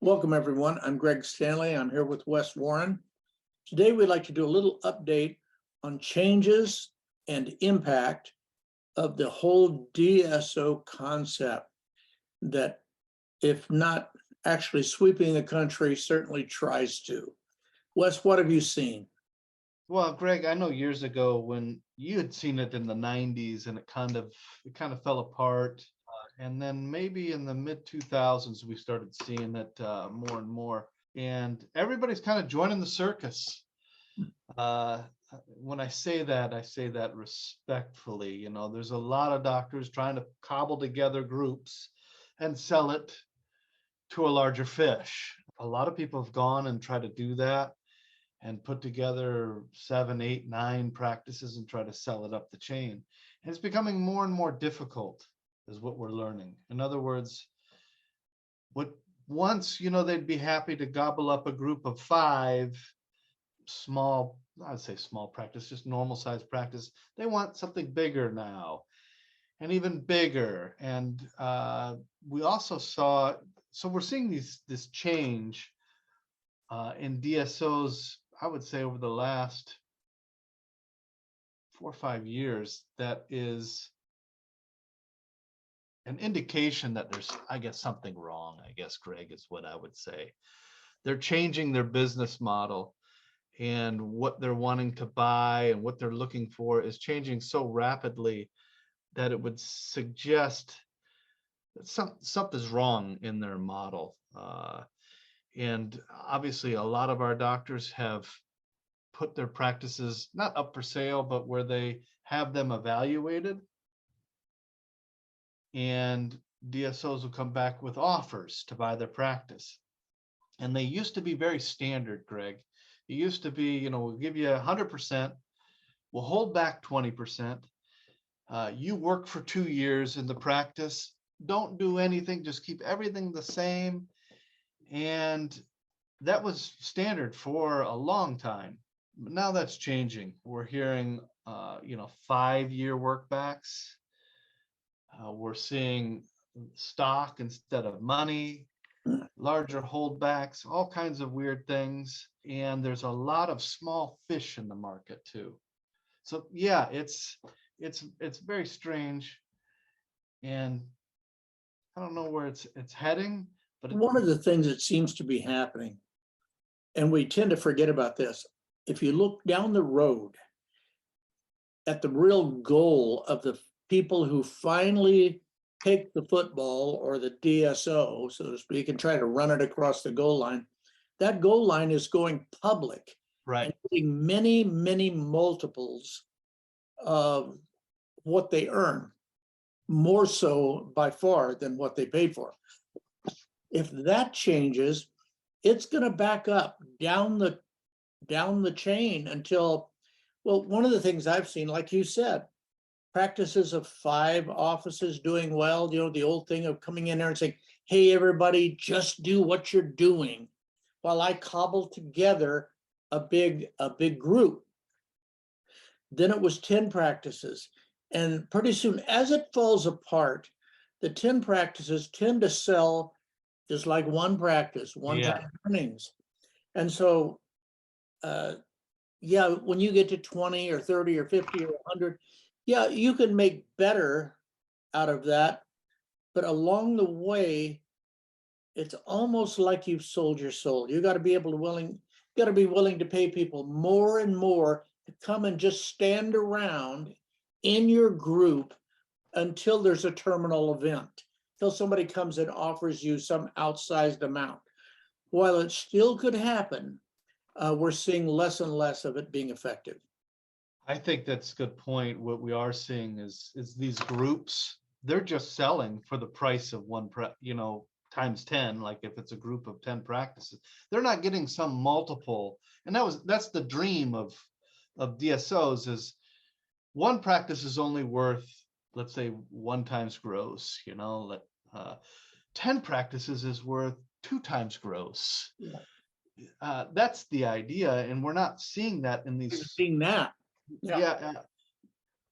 Welcome, everyone. I'm Greg Stanley. I'm here with Wes Warren. Today, we'd like to do a little update on changes and impact of the whole DSO concept that, if not actually sweeping the country, certainly tries to. Wes, what have you seen? Well, Greg, I know years ago when you had seen it in the 90s and it kind of fell apart. And then maybe in the mid 2000s, we started seeing it more and more. And everybody's kind of joining the circus. When I say that respectfully. You know, there's a lot of doctors trying to cobble together groups and sell it to a larger fish. A lot of people have gone and tried to do that and put together 7, 8, 9 practices and try to sell it up the chain. And it's becoming more and more difficult, is what we're learning. In other words, what once, they'd be happy to gobble up a group of 5 small, I'd say small practice, just normal size practice. They want something bigger now and even bigger. And we also saw, so we're seeing this change in DSOs, I would say over the last 4 or 5 years, that is an indication that there's, I guess, something wrong, I guess, Greg, is what I would say. They're changing their business model, and what they're wanting to buy and what they're looking for is changing so rapidly that it would suggest that something's wrong in their model. And obviously, a lot of our doctors have put their practices not up for sale, but where they have them evaluated. And DSOs will come back with offers to buy their practice. And they used to be very standard, Greg. It used to be, we'll give you 100%, we'll hold back 20%. You work for 2 years in the practice, don't do anything, just keep everything the same. And that was standard for a long time. But now that's changing. We're hearing, 5-year workbacks. We're seeing stock instead of money, larger holdbacks, all kinds of weird things. And there's a lot of small fish in the market too. So yeah, it's very strange. And I don't know where it's heading. But one of the things that seems to be happening, and we tend to forget about this, if you look down the road at the real goal of the people who finally take the football or the DSO, so to speak, and try to run it across the goal line, that goal line is going public, right, and getting many, many multiples of what they earn, more so by far than what they paid for. If that changes, it's going to back up down the chain until, well, one of the things I've seen, like you said, practices of 5 offices doing well, the old thing of coming in there and saying, hey, everybody, just do what you're doing while I cobble together a big group. Then it was 10 practices. And pretty soon, as it falls apart, the 10 practices tend to sell just like one practice, one-time earnings. And so, yeah, when you get to 20 or 30 or 50 or 100, yeah, you can make better out of that. But along the way, it's almost like you've sold your soul. You got to be willing to pay people more and more to come and just stand around in your group until there's a terminal event, till somebody comes and offers you some outsized amount. While it still could happen, we're seeing less and less of it being effective. I think that's a good point. What we are seeing is these groups, they're just selling for the price of one, times 10, like if it's a group of 10 practices, they're not getting some multiple. And that's the dream of DSOs, is one practice is only worth, let's say, 1 times gross, 10 practices is worth 2 times gross. Yeah. That's the idea, and we're not seeing that in these. You're seeing that. Yeah.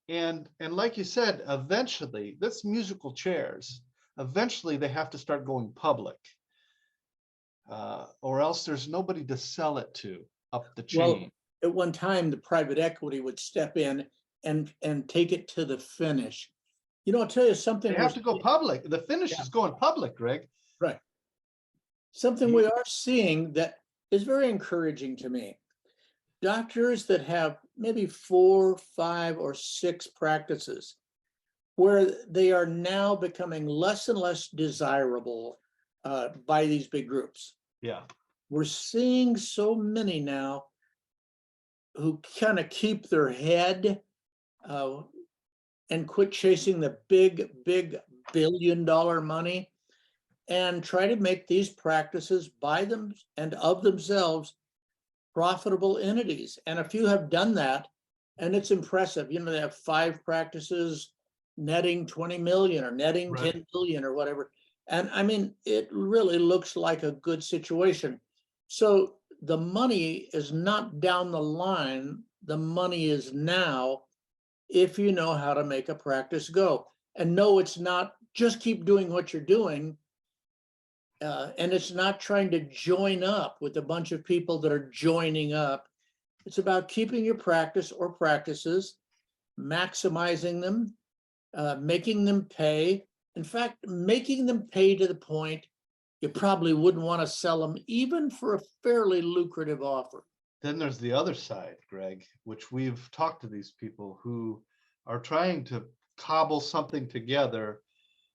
And like you said, eventually, this musical chairs, eventually they have to start going public. or else there's nobody to sell it to up the Well, chain. at one time, the private equity would step in and take it to the finish. You know, I'll tell you something. They have to go public. The finish Yeah. is going public, Greg. Right. Something You- we are seeing that is very encouraging to me. Doctors that have maybe 4, 5, or 6 practices, where they are now becoming less and less desirable by these big groups. Yeah, We're seeing so many now who kind of keep their head uh, and quit chasing the big billion-dollar money and try to make these practices by them and of themselves profitable entities. And a few have done that, and it's impressive. You know, they have 5 practices netting 20 million or netting right. 10 billion or whatever. And I mean, it really looks like a good situation. So the money is not down the line. The money is now, if you know how to make a practice go. And no, it's not just keep doing what you're doing. And it's not trying to join up with a bunch of people that are joining up. It's about keeping your practice or practices, maximizing them, making them pay. In fact, making them pay to the point you probably wouldn't want to sell them even for a fairly lucrative offer. Then there's the other side, Greg, which we've talked to these people who are trying to cobble something together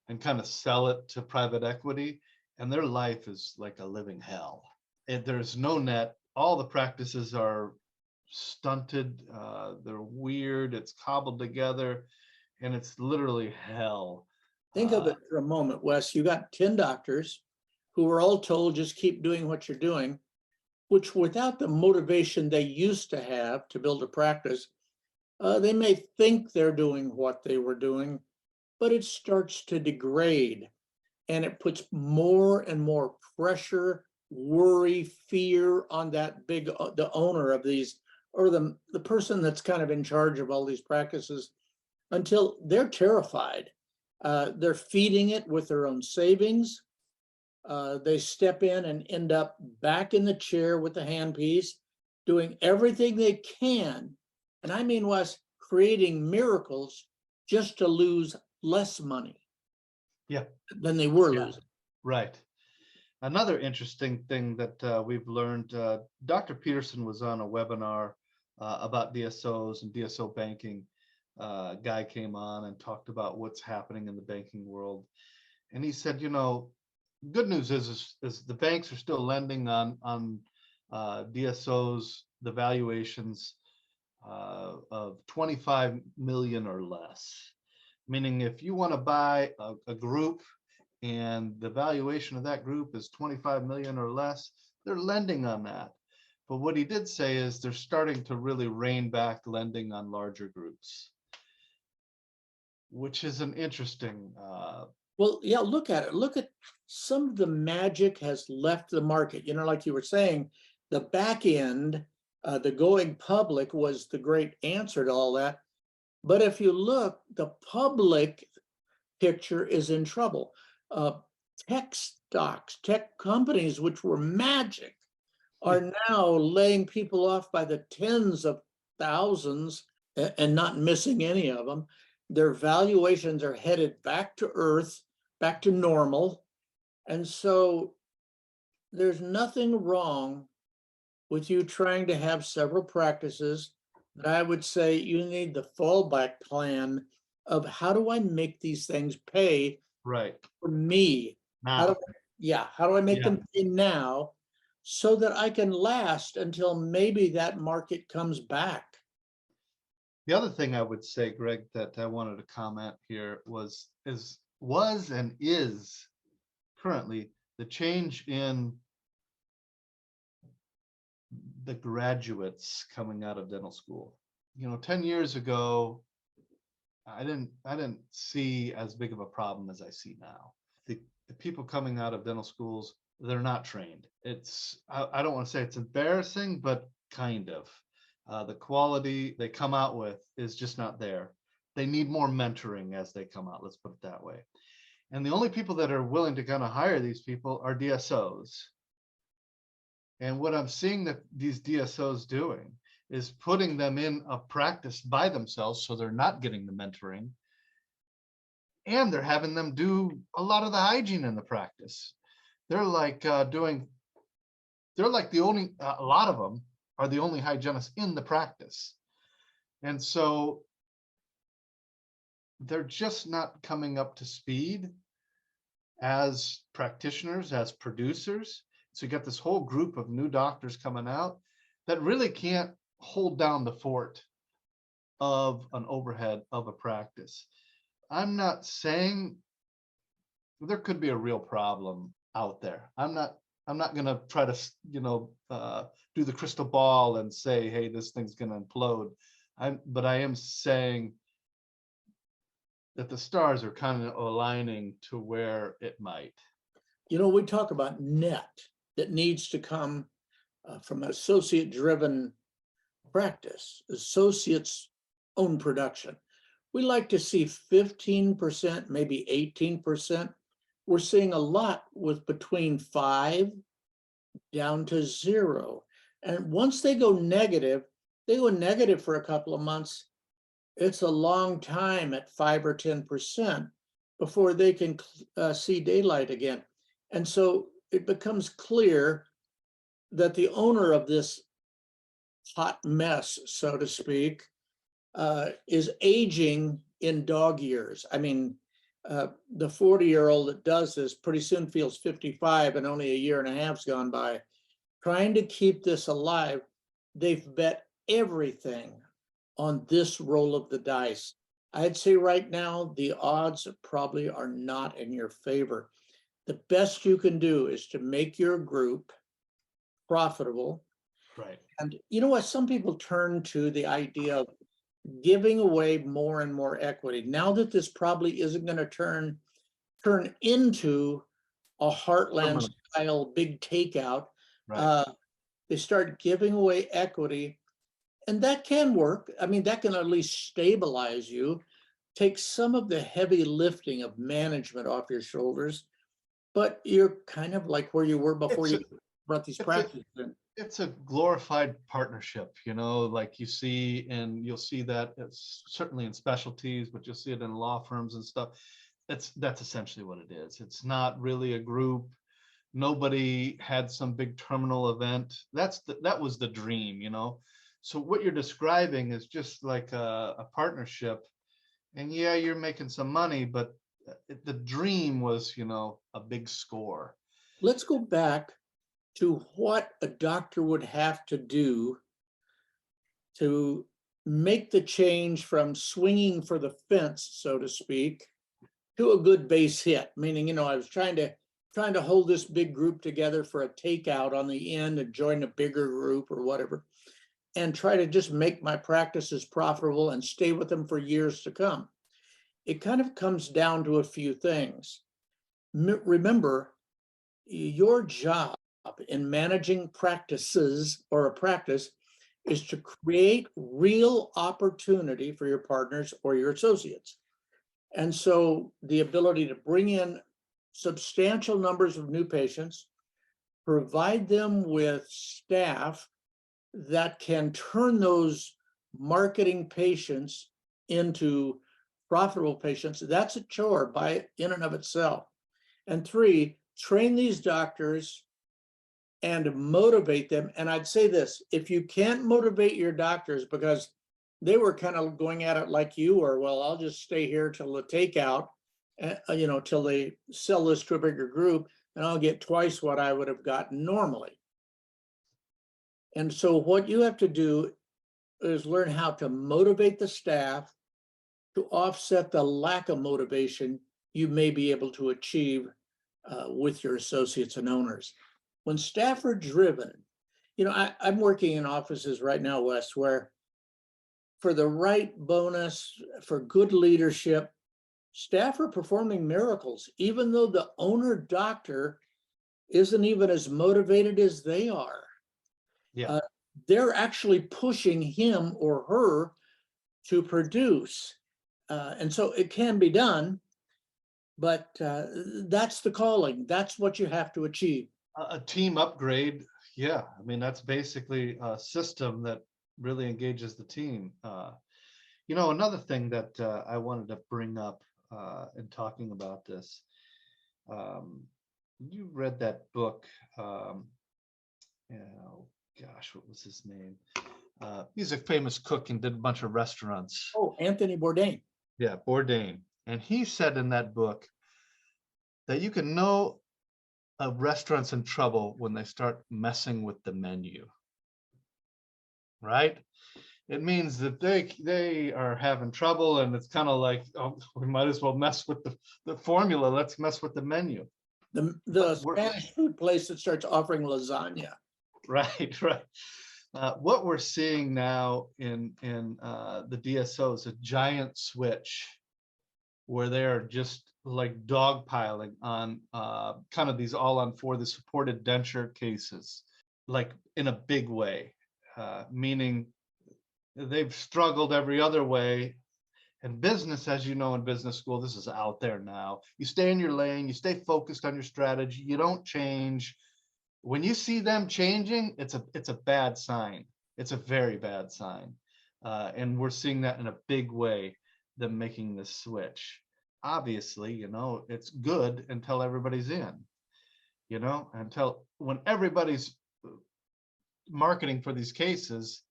and kind of sell it to private equity, and their life is like a living hell. And there's no net. All the practices are stunted. They're weird. It's cobbled together, and it's literally hell. Think of it for a moment, Wes. You got 10 doctors who were all told just keep doing what you're doing, which without the motivation they used to have to build a practice, they may think they're doing what they were doing, but it starts to degrade and it puts more and more pressure, worry, fear on that the owner of these, or the person that's kind of in charge of all these practices, until they're terrified. They're feeding it with their own savings. They step in and end up back in the chair with the handpiece, doing everything they can. And I mean, Wes, creating miracles just to lose less money Yeah, than they were losing. right. Another interesting thing that we've learned, Dr. Peterson was on a webinar about DSOs and DSO banking. Guy came on and talked about what's happening in the banking world. And he said, you know, good news is the banks are still lending on DSOs, the valuations of 25 million or less. Meaning if you want to buy a group and the valuation of that group is 25 million or less, they're lending on that. But what he did say is they're starting to really rein back lending on larger groups, which is an interesting. Well, yeah, look at it. Look at some of the magic has left the market. You know, like you were saying, the back end, the going public was the great answer to all that. But if you look, the public picture is in trouble. Tech stocks, tech companies, which were magic, are now laying people off by the tens of thousands and not missing any of them. Their valuations are headed back to earth, back to normal. And so there's nothing wrong with you trying to have several practices, but I would say you need the fallback plan of how do I make these things pay Right. for me? How do, how do I make them pay now so that I can last until maybe that market comes back? The other thing I would say, Greg, that I wanted to comment here was and is currently the change in the graduates coming out of dental school. You know, 10 years ago, I didn't see as big of a problem as I see now. The people coming out of dental schools, they're not trained. I don't want to say it's embarrassing, but kind of. The quality they come out with is just not there. They need more mentoring as they come out, let's put it that way. And the only people that are willing to kind of hire these people are DSOs. And what I'm seeing that these DSOs doing is putting them in a practice by themselves, so they're not getting the mentoring, and they're having them do a lot of the hygiene in the practice. They're like they're like the only, a lot of them are the only hygienists in the practice. And so they're just not coming up to speed as practitioners, as producers. So you got this whole group of new doctors coming out that really can't hold down the fort of an overhead of a practice. I'm not saying there could be a real problem out there. I'm not going to try to, do the crystal ball and say, hey, this thing's going to implode. But I am saying that the stars are kind of aligning to where it might. We talk about net that needs to come from associate-driven practice, associates' own production. We like to see 15%, maybe 18%. We're seeing a lot with between 5 down to 0. And once they go negative for a couple of months. It's a long time at 5 or 10% before they can see daylight again. And so it becomes clear that the owner of this hot mess, so to speak, is aging in dog years. I mean, the 40-year-old that does this pretty soon feels 55 and only a year and a half's gone by. Trying to keep this alive, they've bet everything on this roll of the dice. I'd say right now, the odds probably are not in your favor. The best you can do is to make your group profitable. Right. And you know what? Some people turn to the idea of giving away more and more equity. Now that this probably isn't going to turn into a Heartland style big takeout, Right. they start giving away equity. And that can work. I mean, that can at least stabilize you, take some of the heavy lifting of management off your shoulders, but you're kind of like where you were before you brought these practices in. It's a glorified partnership, like you see, and you'll see that it's certainly in specialties, but you'll see it in law firms and stuff. That's essentially what it is. It's not really a group. Nobody had some big terminal event. That was the dream, So what you're describing is just like a partnership, and yeah, you're making some money, but the dream was, a big score. Let's go back to what a doctor would have to do to make the change from swinging for the fence, so to speak, to a good base hit. Meaning, I was trying to hold this big group together for a takeout on the end and join a bigger group or whatever, and try to just make my practices profitable and stay with them for years to come. It kind of comes down to a few things. Remember, your job in managing practices or a practice is to create real opportunity for your partners or your associates. And so the ability to bring in substantial numbers of new patients, provide them with staff that can turn those marketing patients into profitable patients, that's a chore in and of itself. And 3, train these doctors and motivate them. And I'd say this, if you can't motivate your doctors because they were kind of going at it like you were, well, I'll just stay here till the takeout, till they sell this to a bigger group, and I'll get twice what I would have gotten normally. And so what you have to do is learn how to motivate the staff to offset the lack of motivation you may be able to achieve with your associates and owners. When staff are driven, I'm working in offices right now, Wes, where for the right bonus, for good leadership, staff are performing miracles, even though the owner doctor isn't even as motivated as they are. Yeah. They're actually pushing him or her to produce. And so it can be done, but that's the calling. That's what you have to achieve. A team upgrade, Yeah, I mean, that's basically a system that really engages the team. Another thing that I wanted to bring up in talking about this, um, you read that book. Oh gosh, what was his name? He's a famous cook and did a bunch of restaurants. Oh, Anthony Bourdain. Yeah, Bourdain. And he said in that book that you can know a restaurant's in trouble when they start messing with the menu, right? It means that they are having trouble, and it's kind of like, oh, we might as well mess with the formula. Let's mess with the menu. The Spanish food place that starts offering lasagna. Right, right. What we're seeing now in the DSOs, a giant switch where they're just like dogpiling on kind of these all on four, the supported denture cases, like in a big way, meaning they've struggled every other way. And business, as you know, in business school, this is out there now. You stay in your lane, you stay focused on your strategy, you don't change. When you see them changing, it's a bad sign. It's a very bad sign. And we're seeing that in a big way, them making this switch. Obviously, it's good until everybody's in, until when everybody's marketing for these cases,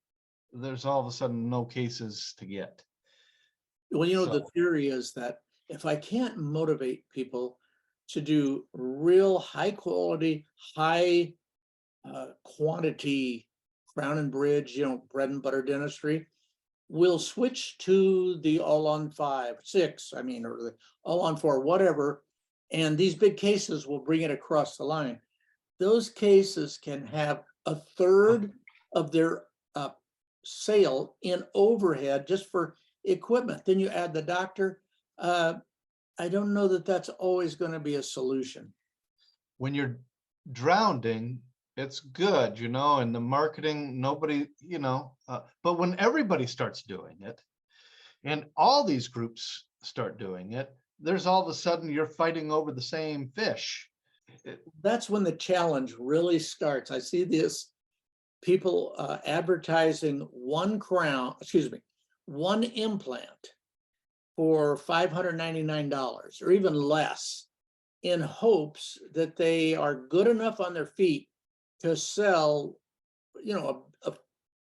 there's all of a sudden no cases to get. Well, the theory is that if I can't motivate people to do real high quality, high quantity crown and bridge, bread and butter dentistry, we'll switch to the all on 5, 6, or the all on 4, whatever. And these big cases will bring it across the line. Those cases can have a third of their sale in overhead just for equipment. Then you add the doctor. I don't know that that's always going to be a solution. When you're drowning, it's good, and the marketing, nobody, but when everybody starts doing it and all these groups start doing it, there's all of a sudden you're fighting over the same fish. That's when the challenge really starts. I see this people advertising one implant for $599 or even less in hopes that they are good enough on their feet to sell,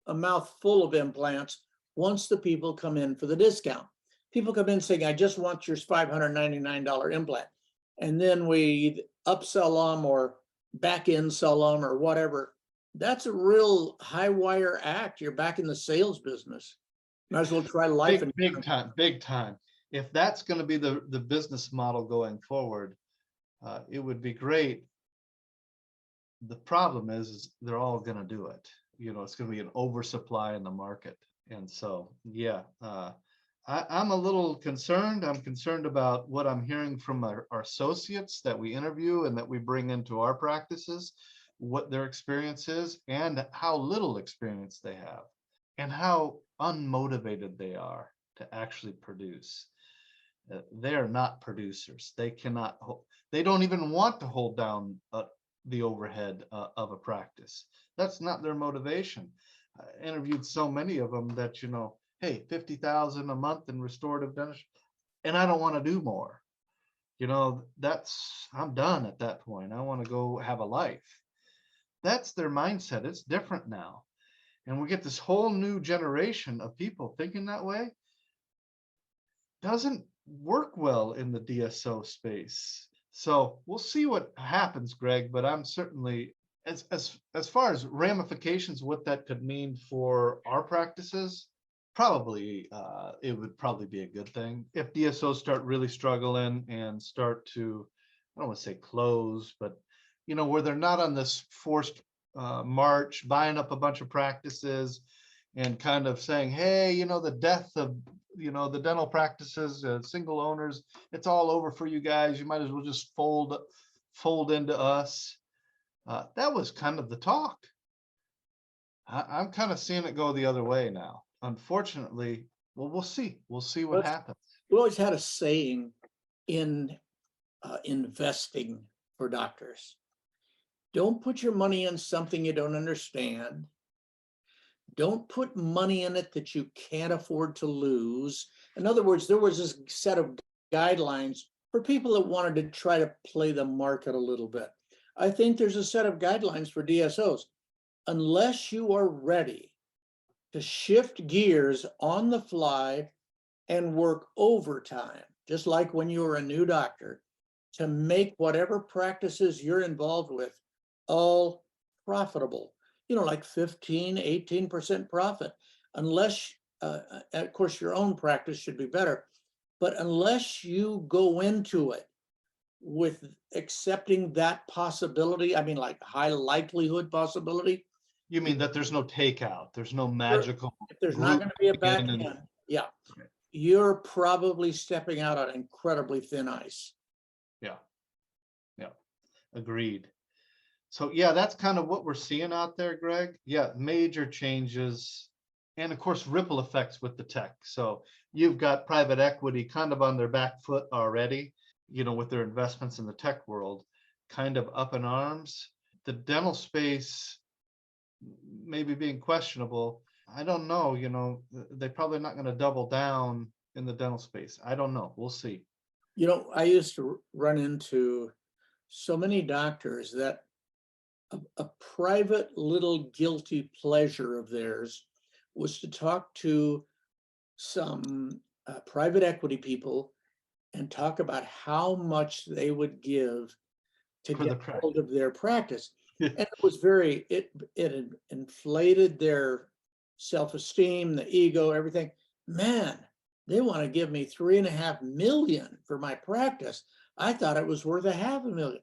a mouthful of implants once the people come in for the discount. People come in saying, I just want your $599 implant. And then we upsell them or back end sell them or whatever. That's a real high wire act. You're back in the sales business. Might as well try life. Big time. If that's going to be the business model going forward, it would be great. The problem is they're all going to do it. It's going to be an oversupply in the market. And so, yeah, I'm a little concerned. I'm concerned about what I'm hearing from our associates that we interview and that we bring into our practices, what their experience is and how little experience they have and how unmotivated they are to actually produce. They are not producers. They don't even want to hold down the overhead of a practice. That's not their motivation. I interviewed so many of them that, hey, $50,000 a month in restorative dentistry, and I don't want to do more. I'm done at that point. I want to go have a life. That's their mindset. It's different now. And we get this whole new generation of people thinking that way. Doesn't work well in the DSO space. So we'll see what happens, Greg, but I'm certainly, as far as ramifications, what that could mean for our practices, probably it would probably be a good thing. If DSOs start really struggling and start to, I don't want to say close, but where they're not on this forced march, buying up a bunch of practices and kind of saying, hey, the death of, the dental practices, single owners, it's all over for you guys. You might as well just fold into us. That was kind of the talk. I'm kind of seeing it go the other way now. Unfortunately, well, we'll see. We'll see what happens. We always had a saying in investing for doctors. Don't put your money in something you don't understand. Don't put money in it that you can't afford to lose. In other words, there was this set of guidelines for people that wanted to try to play the market a little bit. I think there's a set of guidelines for DSOs. Unless you are ready to shift gears on the fly and work overtime, just like when you were a new doctor, to make whatever practices you're involved with all profitable, like 15, 18% profit, unless, of course, your own practice should be better, but unless you go into it with accepting that possibility, I mean, like high likelihood possibility. You mean that there's no takeout, there's no magical If there's not group going to be a back in and- end, yeah, Right. you're probably stepping out on incredibly thin ice. Yeah. Yeah. Agreed. So yeah, that's kind of what we're seeing out there, Greg. Yeah, major changes. And of course, ripple effects with the tech. So you've got private equity kind of on their back foot already, with their investments in the tech world, kind of up in arms. The dental space maybe being questionable. I don't know, they're probably not going to double down in the dental space. I don't know. We'll see. I used to run into so many doctors that a private little guilty pleasure of theirs was to talk to some private equity people and talk about how much they would give to For get the practice. hold of their practice. And it was it inflated their self-esteem, the ego, everything. Man, they want to give me $3.5 million for my practice. I thought it was worth $500,000.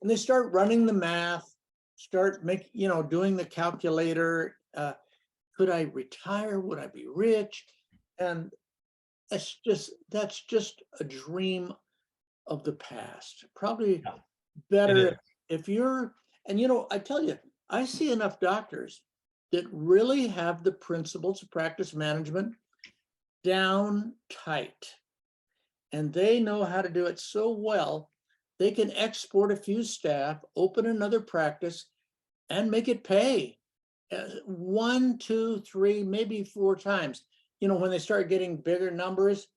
And they start running the math, start doing the calculator. Could I retire? Would I be rich? And that's just a dream of the past. Probably Yeah, better if you're, and I tell you, I see enough doctors that really have the principles of practice management down tight. And they know how to do it so well, they can export a few staff, open another practice, and make it pay 1, 2, 3, maybe 4 times. When they start getting bigger numbers,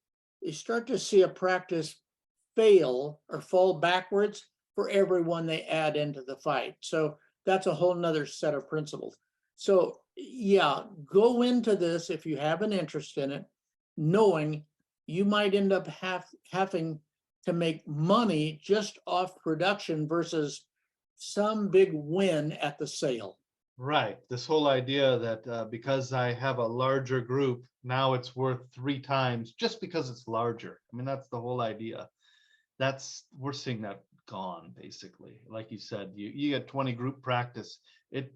you start to see a practice fail or fall backwards for everyone they add into the fight. So that's a whole nother set of principles. So yeah, go into this if you have an interest in it, knowing you might end up having to make money just off production versus some big win at the sale. Right. This whole idea that because I have a larger group, now it's worth 3 times just because it's larger. I mean, that's the whole idea. We're seeing that gone, basically. Like you said, you get 20 group practice, it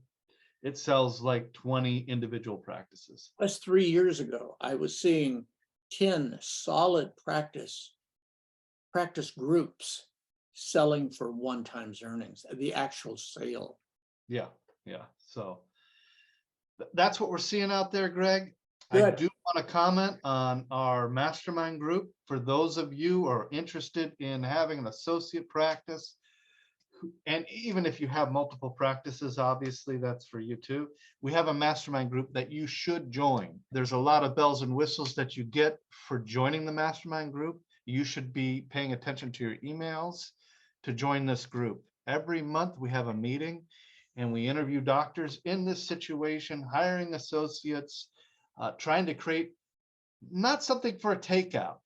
sells like 20 individual practices. That's 3 years ago. I was seeing 10 solid practice groups selling for 1 time's earnings, the actual sale. Yeah. So that's what we're seeing out there, Greg. Good. I do want to comment on our mastermind group. For those of you who are interested in having an associate practice, and even if you have multiple practices, obviously that's for you too. We have a mastermind group that you should join. There's a lot of bells and whistles that you get for joining the mastermind group. You should be paying attention to your emails to join this group. Every month we have a meeting and we interview doctors in this situation, hiring associates, trying to create not something for a takeout,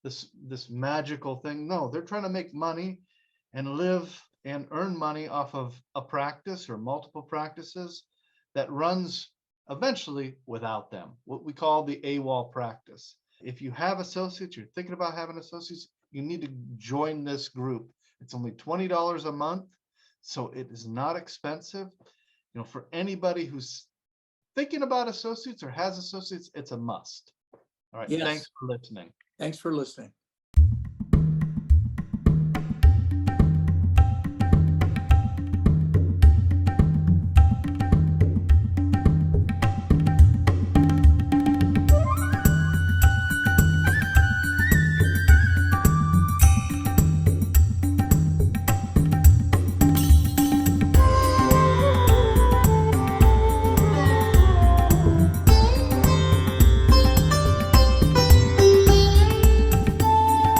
this magical thing. No, they're trying to make money and live and earn money off of a practice or multiple practices that runs eventually without them, what we call the AWOL practice. If you have associates, you're thinking about having associates, you need to join this group. It's only $20 a month, so it is not expensive. For anybody who's thinking about associates or has associates, it's a must. All right. Yes. Thanks for listening. Thanks for listening.